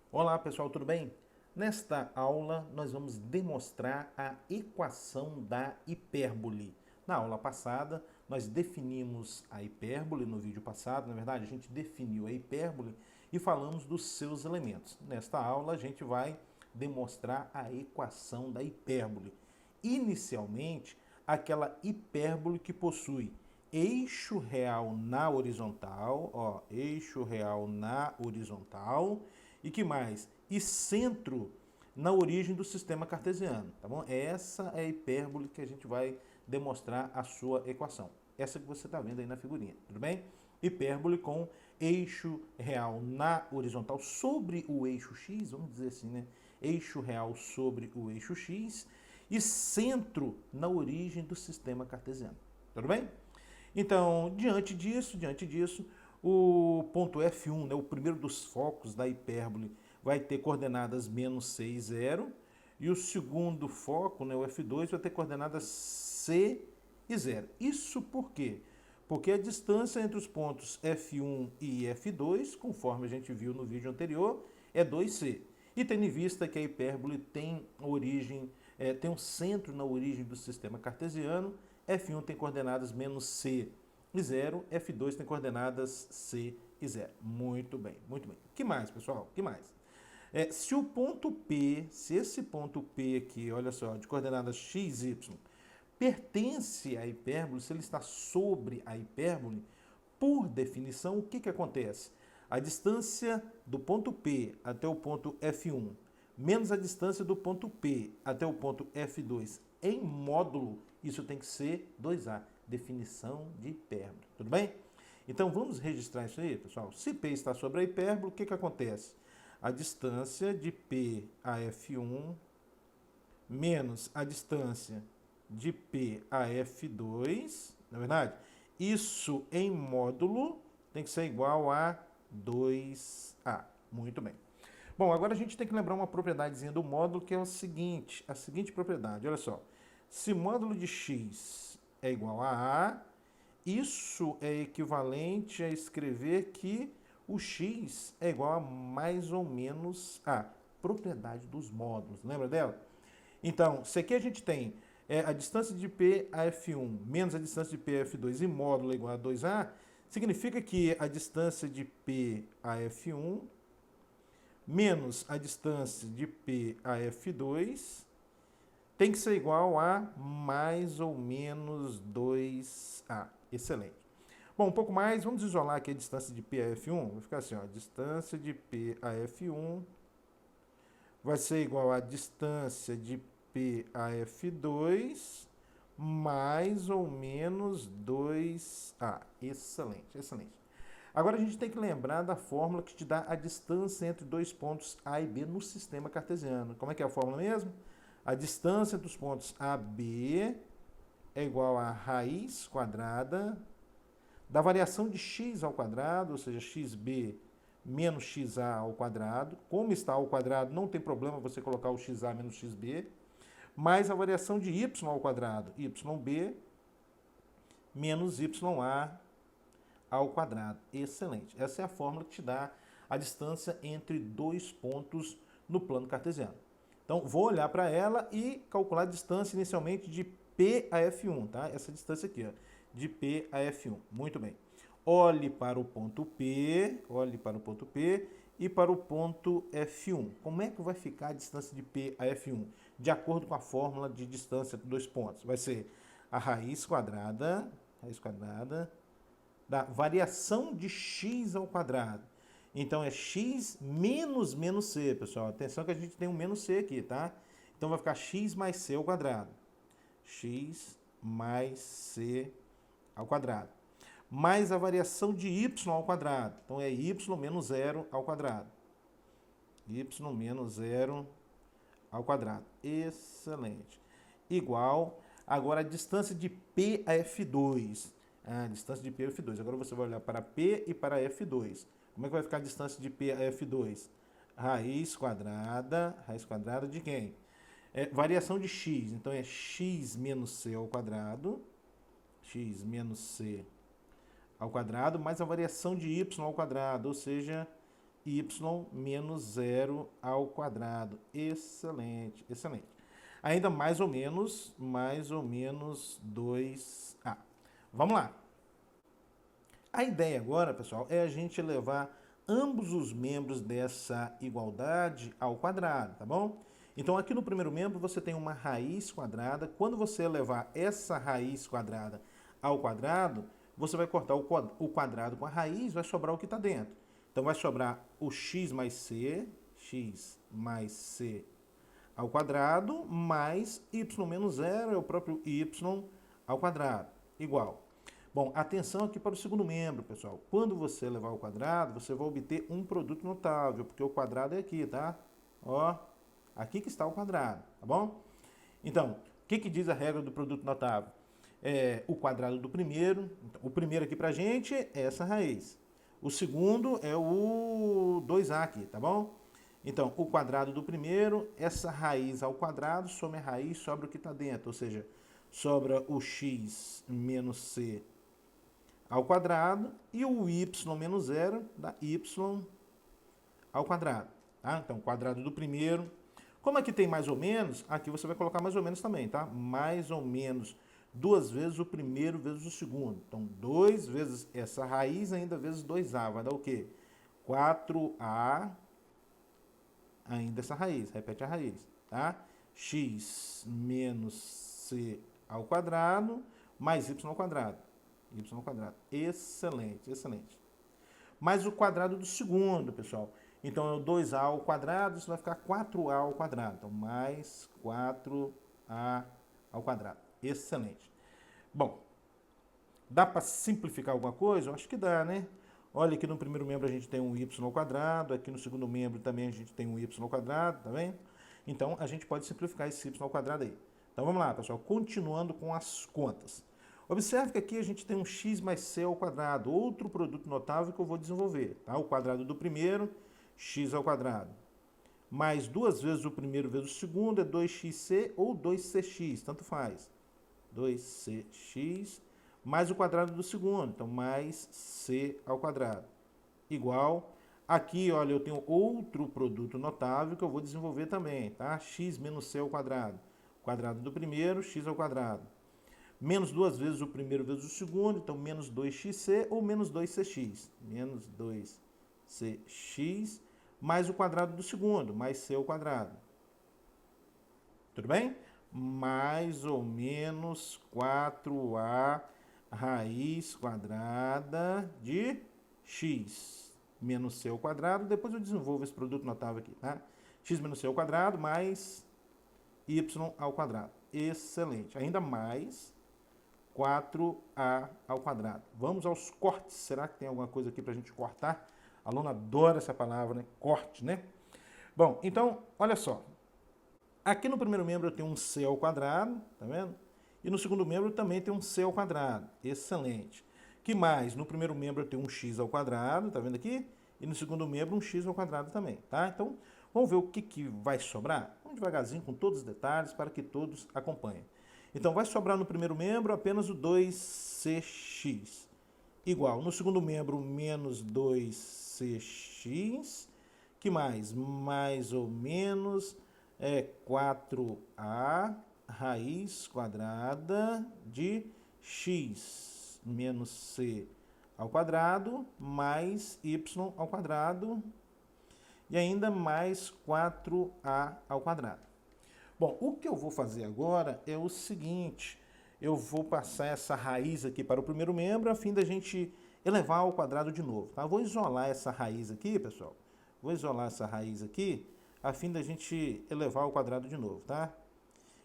Olá pessoal, tudo bem? Nesta aula nós vamos demonstrar a equação da hipérbole. Na aula passada nós definimos a hipérbole no vídeo passado, na verdade a gente definiu a hipérbole e falamos dos seus elementos. Nesta aula a gente vai demonstrar a equação da hipérbole. Inicialmente, aquela hipérbole que possui eixo real na horizontal, ó, eixo real na horizontal, e que mais? E centro na origem do sistema cartesiano, tá bom? Essa é a hipérbole que a gente vai demonstrar a sua equação. Essa que você está vendo aí na figurinha, tudo bem? Hipérbole com eixo real na horizontal sobre o eixo x, vamos dizer assim, né? Eixo real sobre o eixo x e centro na origem do sistema cartesiano, tudo bem? Então, diante disso, o ponto F1, né, o primeiro dos focos da hipérbole, vai ter coordenadas menos c e 0, e o segundo foco, né, o F2, vai ter coordenadas c e 0. Isso por quê? Porque a distância entre os pontos F1 e F2, conforme a gente viu no vídeo anterior, é 2c. E tendo em vista que a hipérbole tem origem, tem um centro na origem do sistema cartesiano, F1 tem coordenadas menos c e 0, F2 tem coordenadas c e 0. Muito bem, muito bem. Que mais, pessoal? Que mais? Se o ponto P, se esse ponto P aqui, olha só, de coordenadas x, y, pertence à hipérbole, se ele está sobre a hipérbole, por definição, o que, que acontece? A distância do ponto P até o ponto F1 menos a distância do ponto P até o ponto F2 em módulo, isso tem que ser 2A, definição de hipérbole, tudo bem? Então vamos registrar isso aí, pessoal. Se P está sobre a hipérbole, o que, que acontece? A distância de P a F1 menos a distância de P a F2, não é verdade? Isso em módulo tem que ser igual a 2A. Muito bem. Bom, agora a gente tem que lembrar uma propriedadezinha do módulo que é a seguinte propriedade, olha só. Se módulo de x é igual a A, isso é equivalente a escrever que o x é igual a mais ou menos a propriedade dos módulos. Lembra dela? Então, se aqui a gente tem a distância de P a F1 menos a distância de P a F2 e módulo é igual a 2A, significa que a distância de P a F1 menos a distância de P a F2 tem que ser igual a mais ou menos 2A. Excelente. Bom, um pouco mais, vamos isolar aqui a distância de P a F1. Vai ficar assim, ó, a distância de P a F1 vai ser igual à distância de P a F2 mais ou menos 2A. Excelente, excelente. Agora a gente tem que lembrar da fórmula que te dá a distância entre dois pontos A e B no sistema cartesiano. Como é que é a fórmula mesmo? A distância dos pontos A e B é igual a raiz quadrada da variação de x ao quadrado, ou seja, xb menos xa ao quadrado. Como está ao quadrado, não tem problema você colocar o xa menos xb, mais a variação de y ao quadrado, yb menos ya ao quadrado. Excelente. Essa é a fórmula que te dá a distância entre dois pontos no plano cartesiano. Então, vou olhar para ela e calcular a distância inicialmente de P a F1, tá? Essa distância aqui, ó, de P a F1. Muito bem. Olhe para o ponto P e para o ponto F1. Como é que vai ficar a distância de P a F1? De acordo com a fórmula de distância entre dois pontos. Vai ser a raiz quadrada da variação de x ao quadrado. Então é x menos c, pessoal. Atenção que a gente tem um menos c aqui, tá? Então vai ficar x mais c ao quadrado. X mais c ao quadrado. Mais a variação de y ao quadrado. Então é y menos 0 ao quadrado. Y menos 0 ao quadrado. Excelente. Igual, agora a distância de P a F2. A distância de P a F2. Agora você vai olhar para P e para F2. Como é que vai ficar a distância de P a F2? Raiz quadrada de quem? Variação de x, então é x menos c ao quadrado, x menos c ao quadrado, mais a variação de y ao quadrado, ou seja, y menos 0 ao quadrado. Excelente, excelente. Ainda mais ou menos 2a. Vamos lá. A ideia agora, pessoal, é a gente levar ambos os membros dessa igualdade ao quadrado, tá bom? Então, aqui no primeiro membro, você tem uma raiz quadrada. Quando você levar essa raiz quadrada ao quadrado, você vai cortar o quadrado com a raiz, vai sobrar o que está dentro. Então, vai sobrar o x mais c ao quadrado, mais y menos 0 é o próprio y ao quadrado, igual. Bom, atenção aqui para o segundo membro, pessoal. Quando você levar ao quadrado, você vai obter um produto notável, porque o quadrado é aqui, tá? Ó, aqui que está o quadrado, tá bom? Então, o que diz a regra do produto notável? É o quadrado do primeiro. O primeiro aqui pra gente é essa raiz. O segundo é o 2a aqui, tá bom? Então, o quadrado do primeiro, essa raiz ao quadrado, some a raiz, sobra o que está dentro. Ou seja, sobra o x menos c ao quadrado e o y menos 0 dá y ao quadrado. Tá? Então, quadrado do primeiro. Como aqui tem mais ou menos, aqui você vai colocar mais ou menos também, tá? Mais ou menos 2 vezes o primeiro vezes o segundo. Então, 2 vezes essa raiz ainda vezes 2a. Vai dar o quê? 4a ainda essa raiz. Repete a raiz, tá? X menos c ao quadrado mais y ao quadrado. Y ao quadrado. Excelente, excelente. Mais o quadrado do segundo, pessoal. Então, é o 2a ao quadrado, isso vai ficar 4a ao quadrado. Então, mais 4a ao quadrado. Excelente. Bom, dá para simplificar alguma coisa? Eu acho que dá, né? Olha, aqui no primeiro membro a gente tem um y ao quadrado, aqui no segundo membro também a gente tem um y ao quadrado, tá vendo? Então, a gente pode simplificar esse y ao quadrado aí. Então, vamos lá, pessoal, continuando com as contas. Observe que aqui a gente tem um x mais c ao quadrado, outro produto notável que eu vou desenvolver, tá? O quadrado do primeiro, x ao quadrado, mais 2 vezes o primeiro vezes o segundo, é 2xc ou 2cx, tanto faz. 2cx mais o quadrado do segundo, então mais c ao quadrado, igual. Aqui, olha, eu tenho outro produto notável que eu vou desenvolver também, tá? X menos c ao quadrado. Quadrado do primeiro, x ao quadrado. Menos 2 vezes o primeiro vezes o segundo, então menos 2xc ou menos 2cx. Menos 2cx mais o quadrado do segundo, mais c ao quadrado. Tudo bem? Mais ou menos 4a raiz quadrada de x menos c ao quadrado. Depois eu desenvolvo esse produto notável aqui, tá? X menos c ao quadrado mais y ao quadrado. Excelente. Ainda mais 4a ao quadrado. Vamos aos cortes. Será que tem alguma coisa aqui para a gente cortar? A aluna adora essa palavra, né? Corte, né? Bom, então, olha só. Aqui no primeiro membro eu tenho um c ao quadrado, tá vendo? E no segundo membro também tem um c ao quadrado. Excelente. Que mais? No primeiro membro eu tenho um x ao quadrado, tá vendo aqui? E no segundo membro um x ao quadrado também, tá? Então, vamos ver o que vai sobrar? Vamos devagarzinho com todos os detalhes para que todos acompanhem. Então, vai sobrar no primeiro membro apenas o 2cx, igual. No segundo membro, menos 2cx. Que mais? Mais ou menos 4a raiz quadrada de x menos c ao quadrado mais y ao quadrado e ainda mais 4a ao quadrado. Bom, o que eu vou fazer agora é o seguinte, eu vou passar essa raiz aqui para o primeiro membro a fim da gente elevar ao quadrado de novo, tá? Vou isolar essa raiz aqui, pessoal. Vou isolar essa raiz aqui a fim da gente elevar ao quadrado de novo, tá?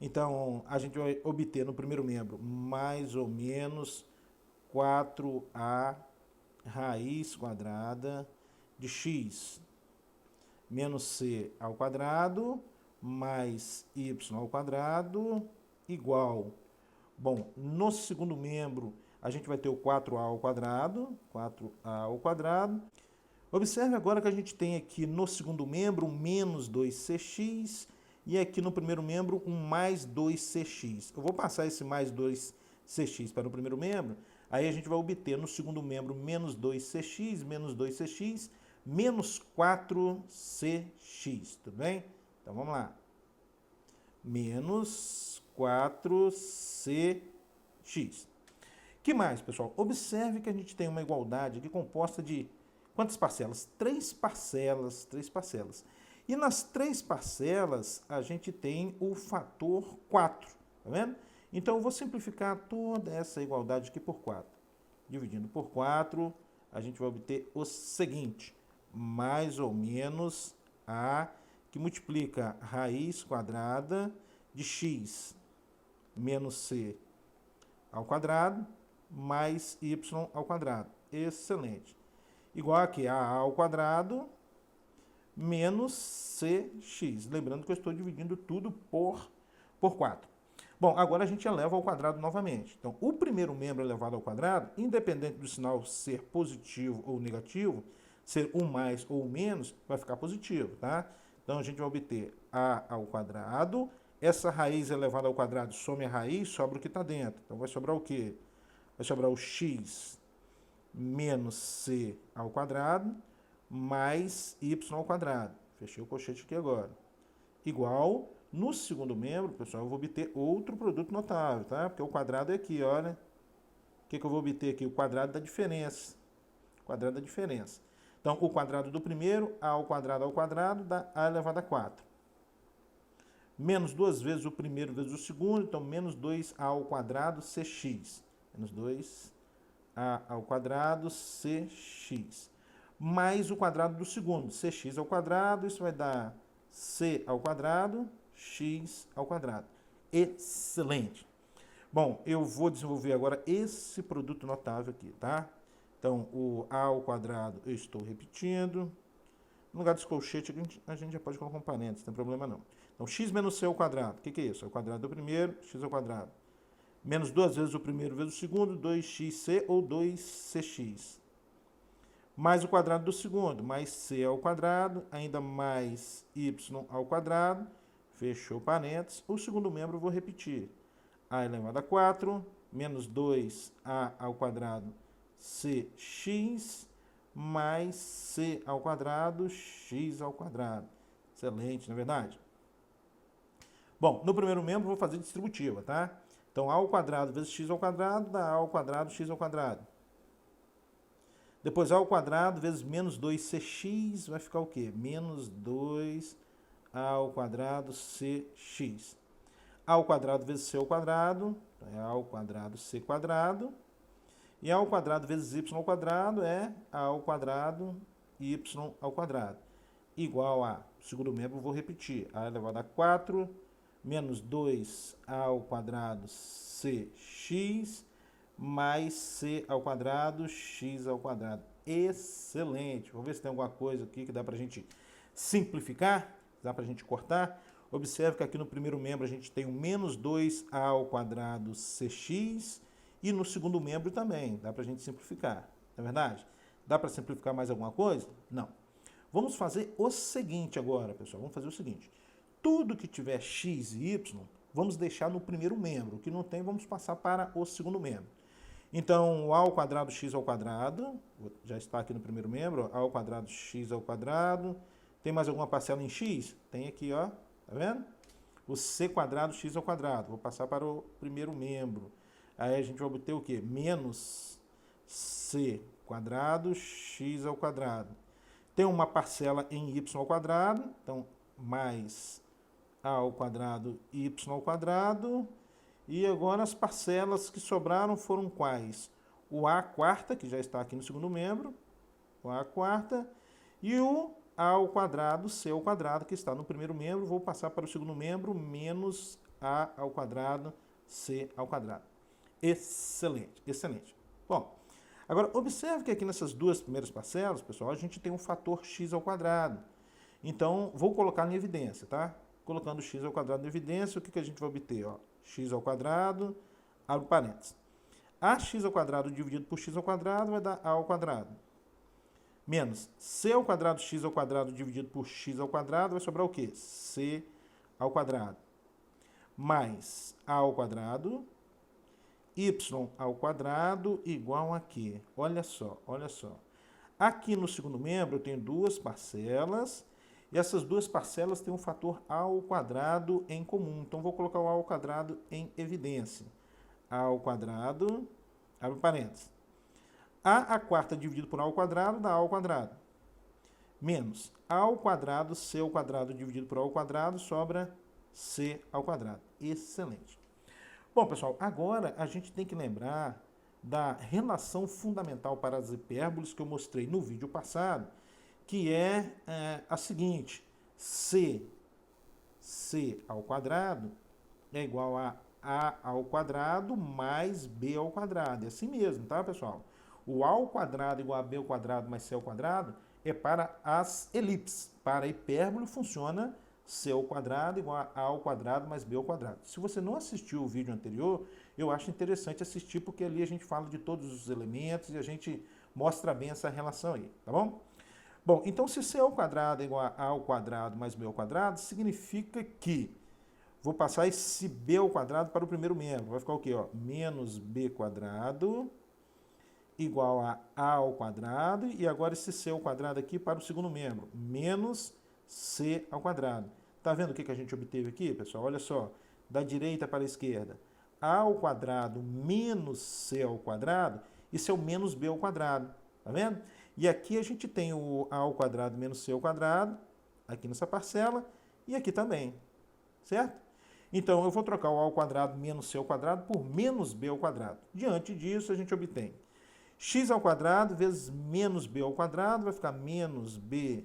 Então, a gente vai obter no primeiro membro mais ou menos 4a raiz quadrada de x menos c ao quadrado mais y ao quadrado igual. Bom, no segundo membro a gente vai ter o 4a ao quadrado, 4a ao quadrado. Observe agora que a gente tem aqui no segundo membro um menos 2cx e aqui no primeiro membro um mais 2cx. Eu vou passar esse mais 2cx para o primeiro membro, aí a gente vai obter no segundo membro menos 2cx menos 4cx, tudo bem? Então, vamos lá. Menos 4cx. Que mais, pessoal? Observe que a gente tem uma igualdade aqui composta de quantas parcelas? Três parcelas. E nas três parcelas, a gente tem o fator 4, tá vendo? Então, eu vou simplificar toda essa igualdade aqui por 4. Dividindo por 4, a gente vai obter o seguinte, mais ou menos a que multiplica raiz quadrada de x menos c ao quadrado mais y ao quadrado. Excelente. Igual aqui a ao quadrado menos cx. Lembrando que eu estou dividindo tudo por 4. Bom, agora a gente eleva ao quadrado novamente. Então, o primeiro membro elevado ao quadrado, independente do sinal ser positivo ou negativo, ser um mais ou um menos, vai ficar positivo, tá? Então, a gente vai obter a ao quadrado. Essa raiz elevada ao quadrado some a raiz, sobra o que está dentro. Então, vai sobrar o quê? Vai sobrar o x menos c ao quadrado mais y ao quadrado. Fechei o colchete aqui agora. Igual, no segundo membro, pessoal, eu vou obter outro produto notável, tá? Porque o quadrado é aqui, olha. O que eu vou obter aqui? O quadrado da diferença. Quadrado da diferença. Então, o quadrado do primeiro, a ao quadrado, dá a elevado a 4. Menos duas vezes o primeiro vezes o segundo, então menos 2a ao quadrado cx. Menos 2a ao quadrado cx. Mais o quadrado do segundo, cx ao quadrado, isso vai dar c ao quadrado, x ao quadrado. Excelente. Bom, eu vou desenvolver agora esse produto notável aqui, tá? Então, o a ao quadrado eu estou repetindo. No lugar dos colchetes, a gente já pode colocar um parênteses, não tem problema não. Então, x menos c ao quadrado. O que é isso? É o quadrado do primeiro, x ao quadrado. Menos duas vezes o primeiro vezes o segundo, 2xc ou 2cx. Mais o quadrado do segundo, mais c ao quadrado, ainda mais y ao quadrado. Fechou parênteses. O segundo membro eu vou repetir. A elevado a 4, menos 2a ao quadrado cx, mais c ao quadrado, x ao quadrado. Excelente, não é verdade? Bom, no primeiro membro vou fazer distributiva, tá? Então, a ao quadrado vezes x ao quadrado dá a ao quadrado x ao quadrado. Depois, a ao quadrado vezes menos 2cx vai ficar o quê? Menos 2a ao quadrado cx. A ao quadrado vezes c ao quadrado, é a ao quadrado c quadrado. E a ao quadrado vezes y ao quadrado é a ao quadrado y ao quadrado. Igual a, segundo membro, vou repetir, a elevado a 4 menos 2a ao quadrado cx mais c ao quadrado x ao quadrado. Excelente! Vamos ver se tem alguma coisa aqui que dá para a gente simplificar, dá para a gente cortar. Observe que aqui no primeiro membro a gente tem o menos 2a ao quadrado cx e no segundo membro também, dá para a gente simplificar, não é verdade? Dá para simplificar mais alguma coisa? Não. Vamos fazer o seguinte agora, pessoal, vamos fazer o seguinte. Tudo que tiver x e y, vamos deixar no primeiro membro. O que não tem, vamos passar para o segundo membro. Então, o a ao quadrado x ao quadrado, já está aqui no primeiro membro, a ao quadrado x ao quadrado. Tem mais alguma parcela em x? Tem aqui, ó, tá vendo? O c quadrado x ao quadrado. Vou passar para o primeiro membro. Aí a gente vai obter o quê? Menos c quadrado x ao quadrado. Tem uma parcela em y ao quadrado, então mais a ao quadrado y ao quadrado. E agora as parcelas que sobraram foram quais? O a quarta, que já está aqui no segundo membro, o a quarta, e o a ao quadrado c ao quadrado, que está no primeiro membro. Vou passar para o segundo membro, menos a ao quadrado c ao quadrado. Excelente, excelente. Bom, agora observe que aqui nessas duas primeiras parcelas, pessoal, a gente tem um fator x ao quadrado. Então, vou colocar em evidência, tá? Colocando x ao quadrado em evidência, o que a gente vai obter? Ó, x ao quadrado, abre parênteses. Ax ao quadrado dividido por x ao quadrado vai dar a ao quadrado. Menos c ao quadrado x ao quadrado dividido por x ao quadrado vai sobrar o quê? C ao quadrado. Mais a ao quadrado, y ao quadrado igual a quê? Olha só, olha só. Aqui no segundo membro eu tenho duas parcelas, e essas duas parcelas têm um fator a ao quadrado em comum. Então vou colocar o a ao quadrado em evidência. A ao quadrado, abre parênteses. A quarta dividido por a ao quadrado dá a ao quadrado. Menos a ao quadrado, c ao quadrado dividido por a ao quadrado, sobra c ao quadrado. Excelente. Bom, pessoal, agora a gente tem que lembrar da relação fundamental para as hipérboles que eu mostrei no vídeo passado, que é a seguinte: c ao quadrado é igual a ao quadrado mais b ao quadrado. É assim mesmo, tá, pessoal? O a ao quadrado igual a b ao quadrado mais c ao quadrado é para as elipses. Para a hipérbole funciona c ao quadrado igual a ao quadrado mais b ao quadrado. Se você não assistiu o vídeo anterior, eu acho interessante assistir, porque ali a gente fala de todos os elementos e a gente mostra bem essa relação aí, tá bom? Bom, então se c ao quadrado é igual a ao quadrado mais b ao quadrado, significa que vou passar esse b ao quadrado para o primeiro membro. Vai ficar o quê? Ó? Menos b quadrado igual a ao quadrado, e agora esse c ao quadrado aqui para o segundo membro, menos c ao quadrado. Tá vendo o que a gente obteve aqui, pessoal? Olha só, da direita para a esquerda, a ao quadrado menos c ao quadrado, isso é o menos b ao quadrado, tá vendo? E aqui a gente tem o a ao quadrado menos c ao quadrado, aqui nessa parcela, e aqui também, certo? Então, eu vou trocar o a ao quadrado menos c ao quadrado por menos b ao quadrado. Diante disso, a gente obtém x ao quadrado vezes menos b ao quadrado, vai ficar menos b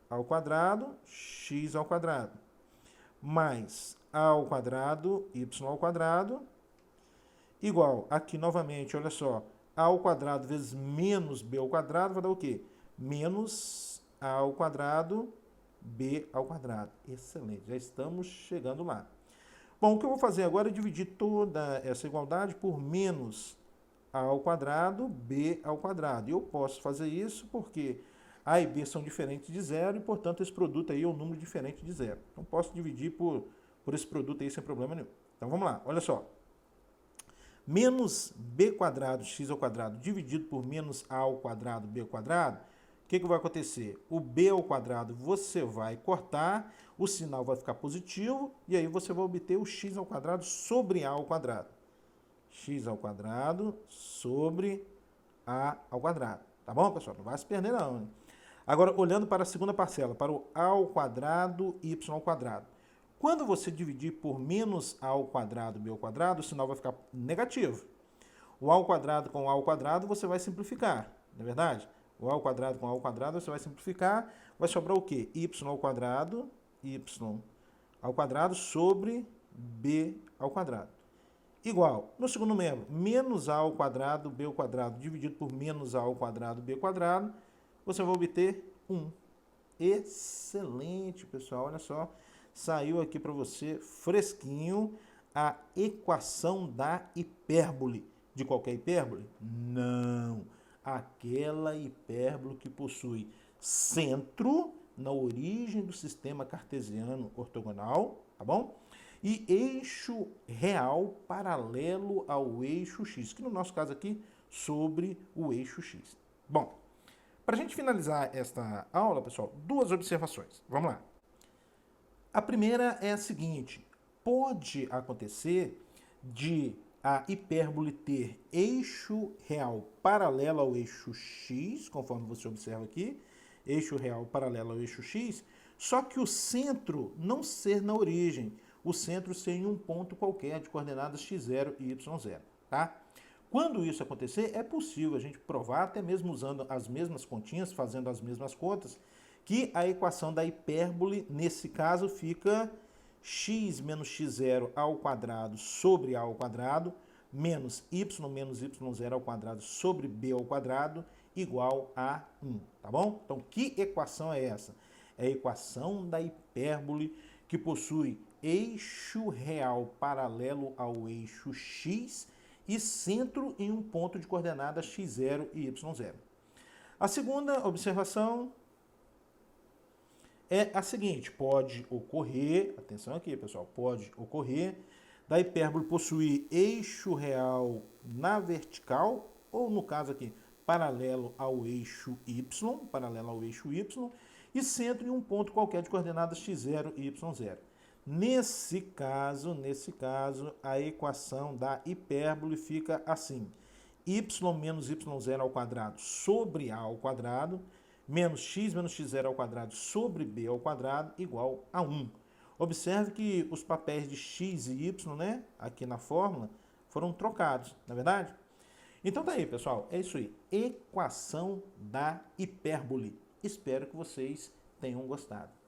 ao quadrado, x ao quadrado, mais a ao quadrado, y ao quadrado, igual, aqui novamente, olha só, a ao quadrado vezes menos b ao quadrado, vai dar o quê? Menos a ao quadrado, b ao quadrado. Excelente, já estamos chegando lá. Bom, o que eu vou fazer agora é dividir toda essa igualdade por menos a ao quadrado, b ao quadrado. E eu posso fazer isso porque a e b são diferentes de zero e, portanto, esse produto aí é um número diferente de zero. Então, posso dividir por esse produto aí sem problema nenhum. Então, vamos lá, olha só. Menos b quadrado x ao quadrado dividido por menos a ao quadrado b ao quadrado, o que vai acontecer? O b ao quadrado você vai cortar, o sinal vai ficar positivo, e aí você vai obter o x ao quadrado sobre a ao quadrado. X ao quadrado sobre a ao quadrado. Tá bom, pessoal? Não vai se perder, não, hein? Agora, olhando para a segunda parcela, para o a ao quadrado, y ao quadrado. Quando você dividir por menos a ao quadrado, b ao quadrado, o sinal vai ficar negativo. O a ao quadrado com a ao quadrado você vai simplificar, não é verdade? O a ao quadrado com a ao quadrado você vai simplificar, vai sobrar o quê? Y ao quadrado sobre b ao quadrado. Igual, no segundo membro, menos a ao quadrado, b ao quadrado, dividido por menos a ao quadrado, b ao quadrado, você vai obter 1. Excelente, pessoal, olha só, saiu aqui para você fresquinho a equação da hipérbole. De qualquer hipérbole? Não, aquela hipérbole que possui centro na origem do sistema cartesiano ortogonal, tá bom? E eixo real paralelo ao eixo x, que no nosso caso aqui, sobre o eixo x. Bom, para a gente finalizar esta aula, pessoal, duas observações. Vamos lá. A primeira é a seguinte: pode acontecer de a hipérbole ter eixo real paralelo ao eixo x, conforme você observa aqui, eixo real paralelo ao eixo x, só que o centro não ser na origem, o centro ser em um ponto qualquer de coordenadas x0 e y0, tá? Quando isso acontecer, é possível a gente provar, até mesmo usando as mesmas continhas, fazendo as mesmas contas, que a equação da hipérbole, nesse caso, fica x menos x0 ao quadrado sobre a ao quadrado, menos y0 ao quadrado sobre b ao quadrado, igual a 1, tá bom? Então, que equação é essa? É a equação da hipérbole que possui eixo real paralelo ao eixo x e centro em um ponto de coordenadas x0 e y0. A segunda observação é a seguinte: pode ocorrer, atenção aqui, pessoal, pode ocorrer da hipérbole possuir eixo real na vertical, ou no caso aqui, paralelo ao eixo y, e centro em um ponto qualquer de coordenadas x0 e y0. Nesse caso, a equação da hipérbole fica assim: y menos y0 ao quadrado sobre a ao quadrado, menos x0 ao quadrado sobre b ao quadrado, igual a 1. Observe que os papéis de x e y, né, aqui na fórmula, foram trocados, não é verdade? Então tá aí, pessoal, é isso aí. Equação da hipérbole. Espero que vocês tenham gostado.